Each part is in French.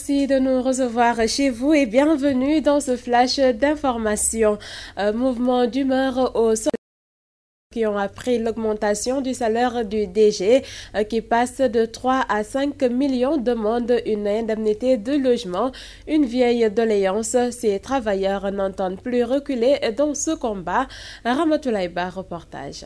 merci de nous recevoir chez vous et bienvenue dans ce flash d'information. Mouvement d'humeur au sommet qui ont appris l'augmentation du salaire du DG qui passe de 3 à 5 millions demandent une indemnité de logement. Une vieille doléance, ces travailleurs n'entendent plus reculer dans ce combat. Ramatoulaye Ba, reportage.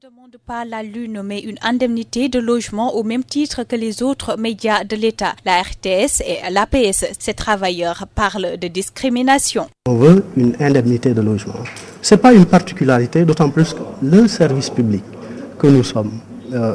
Ne demande pas la lune mais une indemnité de logement au même titre que les autres médias de l'État. La RTS et l'APS, ces travailleurs parlent de discrimination. On veut une indemnité de logement. Ce n'est pas une particularité, d'autant plus que le service public que nous sommes.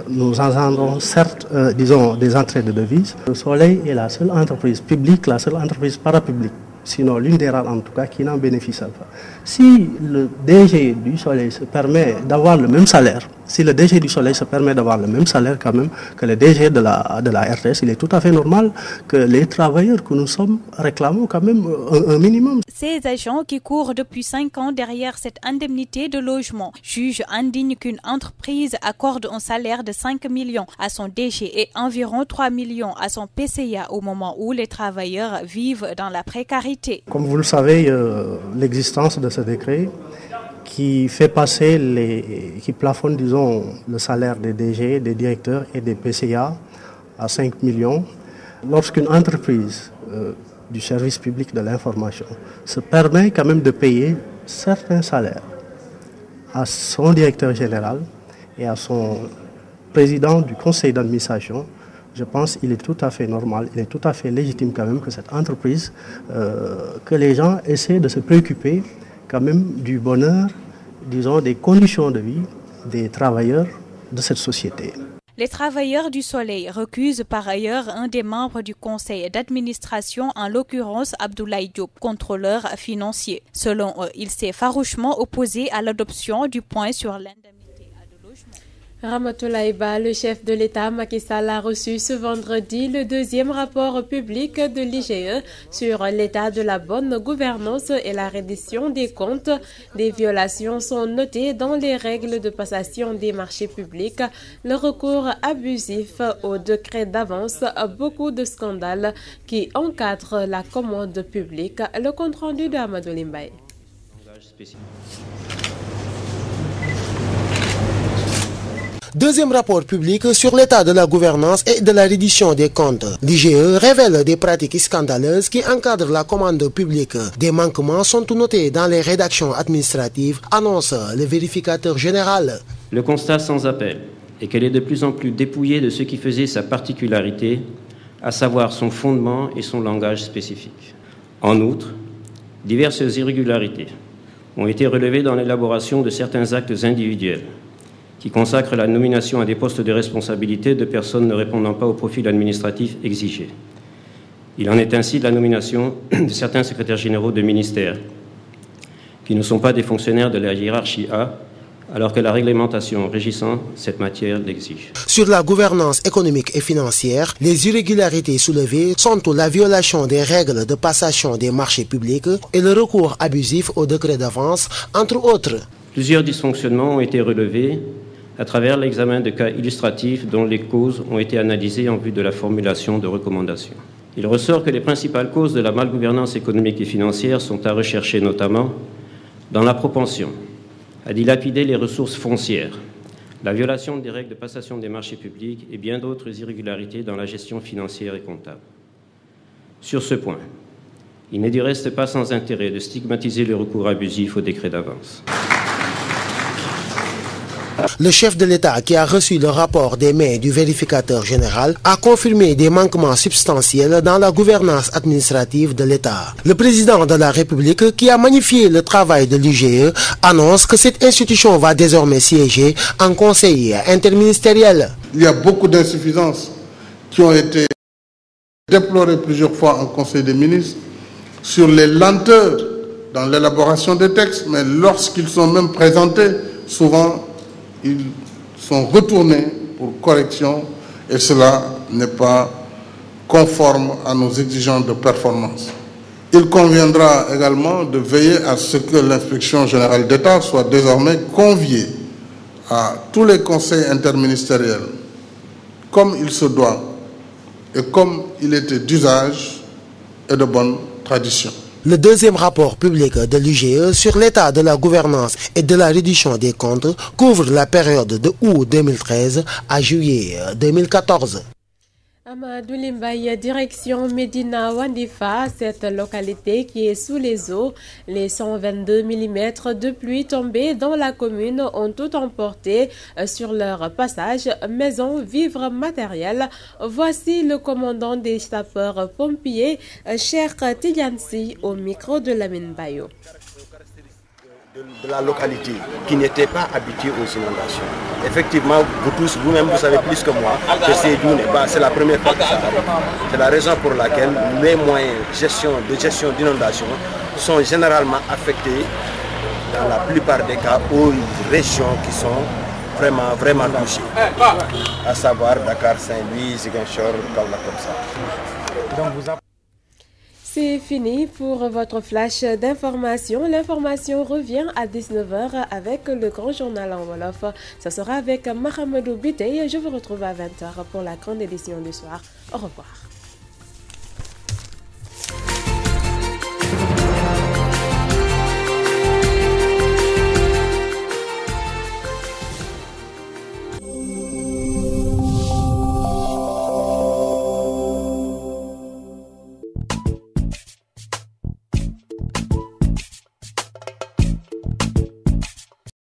Nous engendrons certes, disons, des entrées de devises. Le Soleil est la seule entreprise publique, la seule entreprise parapublique, sinon l'une des rares en tout cas qui n'en bénéficie pas. Si le DG du Soleil se permet d'avoir le même salaire, si le DG du Soleil se permet d'avoir le même salaire quand même que le DG de la RTS, il est tout à fait normal que les travailleurs que nous sommes réclament quand même un minimum. Ces agents qui courent depuis 5 ans derrière cette indemnité de logement jugent indigne qu'une entreprise accorde un salaire de 5 millions à son DG et environ 3 millions à son PCA au moment où les travailleurs vivent dans la précarité. Comme vous le savez, l'existence de ce décret qui fait passer qui plafonne, disons, le salaire des DG, des directeurs et des PCA à 5 millions. Lorsqu'une entreprise du service public de l'information se permet quand même de payer certains salaires à son directeur général et à son président du conseil d'administration, je pense qu'il est tout à fait normal, il est tout à fait légitime quand même que cette entreprise, que les gens essaient de se préoccuper quand même du bonheur, disons, des conditions de vie des travailleurs de cette société. Les travailleurs du Soleil recusent par ailleurs un des membres du conseil d'administration, en l'occurrence Abdoulaye Diop, contrôleur financier. Selon eux, il s'est farouchement opposé à l'adoption du point sur l'indemnité de logement. Ramatoulaye Ba, le chef de l'État Macky Sall a reçu ce vendredi le deuxième rapport public de l'IGE sur l'état de la bonne gouvernance et la reddition des comptes. Des violations sont notées dans les règles de passation des marchés publics, le recours abusif au décret d'avance, beaucoup de scandales qui encadrent la commande publique. Le compte-rendu de Amadou Limbaye. Deuxième rapport public sur l'état de la gouvernance et de la reddition des comptes. L'IGE révèle des pratiques scandaleuses qui encadrent la commande publique. Des manquements sont notés dans les rédactions administratives, annonce le vérificateur général. Le constat sans appel est qu'elle est de plus en plus dépouillée de ce qui faisait sa particularité, à savoir son fondement et son langage spécifique. En outre, diverses irrégularités ont été relevées dans l'élaboration de certains actes individuels qui consacrent la nomination à des postes de responsabilité de personnes ne répondant pas au profil administratif exigé. Il en est ainsi de la nomination de certains secrétaires généraux de ministères qui ne sont pas des fonctionnaires de la hiérarchie A, alors que la réglementation régissant cette matière l'exige. Sur la gouvernance économique et financière, les irrégularités soulevées sont la violation des règles de passation des marchés publics et le recours abusif au décret d'avance, entre autres. Plusieurs dysfonctionnements ont été relevés à travers l'examen de cas illustratifs dont les causes ont été analysées en vue de la formulation de recommandations. Il ressort que les principales causes de la malgouvernance économique et financière sont à rechercher notamment dans la propension à dilapider les ressources foncières, la violation des règles de passation des marchés publics et bien d'autres irrégularités dans la gestion financière et comptable. Sur ce point, il n'est du reste pas sans intérêt de stigmatiser le recours abusif au décret d'avance. Le chef de l'État, qui a reçu le rapport des mains du vérificateur général, a confirmé des manquements substantiels dans la gouvernance administrative de l'État. Le président de la République, qui a magnifié le travail de l'IGE, annonce que cette institution va désormais siéger en conseil interministériel. Il y a beaucoup d'insuffisances qui ont été déplorées plusieurs fois en Conseil des ministres sur les lenteurs dans l'élaboration des textes, mais lorsqu'ils sont même présentés, souvent ils sont retournés pour correction et cela n'est pas conforme à nos exigences de performance. Il conviendra également de veiller à ce que l'inspection générale d'État soit désormais conviée à tous les conseils interministériels, comme il se doit, et comme il était d'usage et de bonne tradition. Le deuxième rapport public de l'IGE sur l'état de la gouvernance et de la reddition des comptes couvre la période de août 2013 à juillet 2014. Amadou Limbaye, direction Medina Wandifa, cette localité qui est sous les eaux. Les 122 mm de pluie tombés dans la commune ont tout emporté sur leur passage, maisons, vivres, matériel. Voici le commandant des sapeurs-pompiers, Cheikh Tidiansi, au micro de Lamine Bayo. De la localité qui n'était pas habituée aux inondations. Effectivement, vous tous, vous-même, vous savez plus que moi que c'est la première fois que ça arrive. C'est la raison pour laquelle les moyens de gestion d'inondation sont généralement affectés dans la plupart des cas aux régions qui sont vraiment touchées, à savoir Dakar, Saint-Louis, Ziguinchor, Kaolack, comme ça. C'est fini pour votre flash d'information. L'information revient à 19h avec le grand journal en Wolof. Ça sera avec Mahamadou Bitey. Je vous retrouve à 20h pour la grande édition du soir. Au revoir.